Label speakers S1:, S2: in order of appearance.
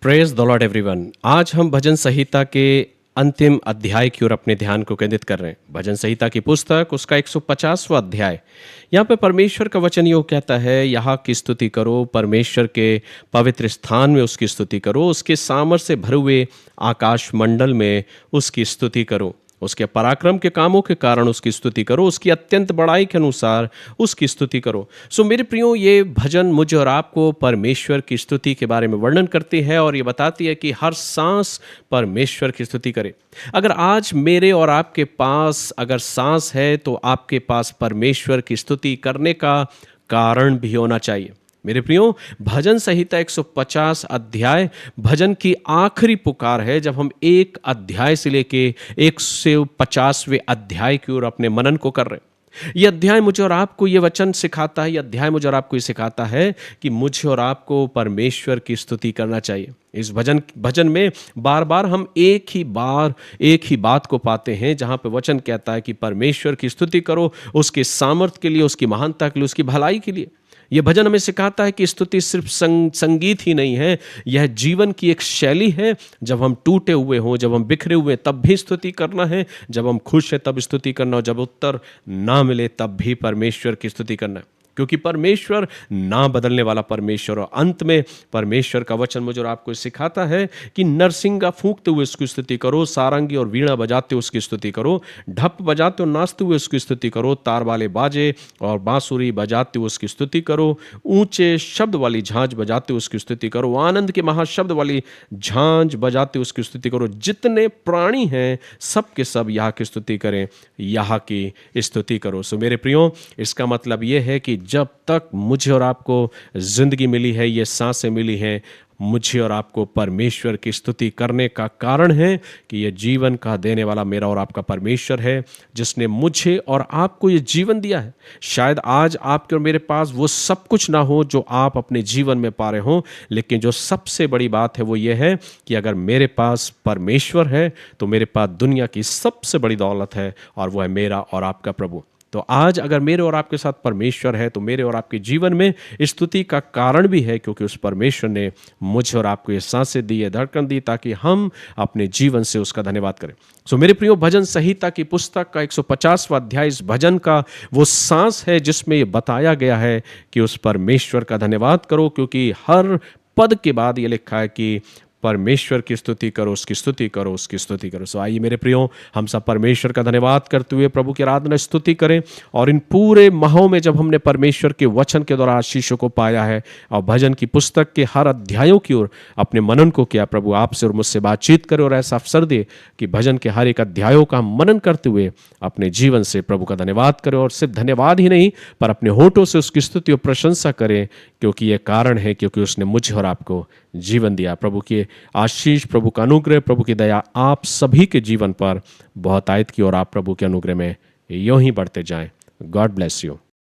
S1: Praise the Lord everyone. आज हम भजन संहिता के अंतिम अध्याय की ओर अपने ध्यान को केंद्रित कर रहे हैं। भजन संहिता की पुस्तक उसका 150वां अध्याय। यहाँ पे परमेश्वर का वचन योग कहता है, यहाँ की स्तुति करो, परमेश्वर के पवित्र स्थान में उसकी स्तुति करो, उसके सामर्थ्य से भरे हुए आकाश मंडल में उसकी स्तुति करो, उसके पराक्रम के कामों के कारण उसकी स्तुति करो, उसकी अत्यंत बड़ाई के अनुसार उसकी स्तुति करो। सो मेरे प्रियो, ये भजन मुझे और आपको परमेश्वर की स्तुति के बारे में वर्णन करती है और ये बताती है कि हर सांस परमेश्वर की स्तुति करे। अगर आज मेरे और आपके पास अगर सांस है तो आपके पास परमेश्वर की स्तुति करने का कारण भी होना चाहिए। मेरे प्रियो, भजन संहिता 150 अध्याय भजन की आखिरी पुकार है, जब हम एक अध्याय से लेके 150वें अध्याय की ओर अपने मनन को कर रहे हैं। यह अध्याय मुझे और आपको ये वचन सिखाता है, यह अध्याय मुझे और आपको ये सिखाता है कि मुझे और आपको परमेश्वर की स्तुति करना चाहिए। इस भजन में बार बार हम एक ही बात को पाते हैं, जहां पे वचन कहता है कि परमेश्वर की स्तुति करो, उसके सामर्थ्य के लिए, उसकी महानता के लिए, उसकी भलाई के लिए। यह भजन हमें सिखाता है कि स्तुति सिर्फ संगीत ही नहीं है, यह जीवन की एक शैली है। जब हम टूटे हुए हों, जब हम बिखरे हुए तब भी स्तुति करना है, जब हम खुश हैं तब स्तुति करना, और जब उत्तर ना मिले तब भी परमेश्वर की स्तुति करना है, क्योंकि परमेश्वर ना बदलने वाला परमेश्वर। और अंत में परमेश्वर का वचन मुझे और आपको सिखाता है कि नरसिंगा फूंकते हुए उसकी स्तुति करो, सारंगी और वीणा बजाते हुए उसकी स्तुति करो, ढप बजाते और नाचते हुए उसकी स्तुति करो, तार वाले बाजे और बांसुरी बजाते हुए उसकी स्तुति करो, ऊंचे शब्द वाली झांझ बजाते हुए उसकी स्तुति करो, आनंद के महाशब्द वाली झांझ बजाते हुए उसकी स्तुति करो। जितने प्राणी हैं सब के सब यहाँ की स्तुति करें, यहाँ की स्तुति करो। सो मेरे प्रियो, इसका मतलब ये है कि जब तक मुझे और आपको जिंदगी मिली है, ये सांसें मिली हैं, मुझे और आपको परमेश्वर की स्तुति करने का कारण है कि ये जीवन का देने वाला मेरा और आपका परमेश्वर है, जिसने मुझे और आपको ये जीवन दिया है। शायद आज आपके और मेरे पास वो सब कुछ ना हो जो आप अपने जीवन में पा रहे हो, लेकिन जो सबसे बड़ी बात है वो ये है कि अगर मेरे पास परमेश्वर है तो मेरे पास दुनिया की सबसे बड़ी दौलत है, और वो है मेरा और आपका प्रभु। तो आज अगर मेरे और आपके साथ परमेश्वर है तो मेरे और आपके जीवन में स्तुति का कारण भी है, क्योंकि उस परमेश्वर ने मुझे और आपको ये सांसें दी, ये धड़कन दी, ताकि हम अपने जीवन से उसका धन्यवाद करें। सो मेरे प्रियो, भजन संहिता की पुस्तक का 150वां अध्याय इस भजन का वो सांस है जिसमें ये बताया गया है कि उस परमेश्वर का धन्यवाद करो, क्योंकि हर पद के बाद ये लिखा है कि परमेश्वर की स्तुति करो, उसकी स्तुति करो, उसकी स्तुति करो। सो आइए मेरे प्रियो, हम सब परमेश्वर का धन्यवाद करते हुए प्रभु की आराधना स्तुति करें। और इन पूरे माहों में जब हमने परमेश्वर के वचन के द्वारा आशीषों को पाया है और भजन की पुस्तक के हर अध्यायों की ओर अपने मनन को किया, प्रभु आपसे और मुझसे बातचीत करे और ऐसा अवसर दे कि भजन के हर एक अध्यायों का मनन करते हुए अपने जीवन से प्रभु का धन्यवाद करें, और सिर्फ धन्यवाद ही नहीं पर अपने होठों से उसकी स्तुति और प्रशंसा करें, क्योंकि यह कारण है क्योंकि उसने मुझे और आपको जीवन दिया। प्रभु की आशीष, प्रभु का अनुग्रह, प्रभु की दया आप सभी के जीवन पर बहुत आयत की, और आप प्रभु के अनुग्रह में यूं ही बढ़ते जाएं। God bless you.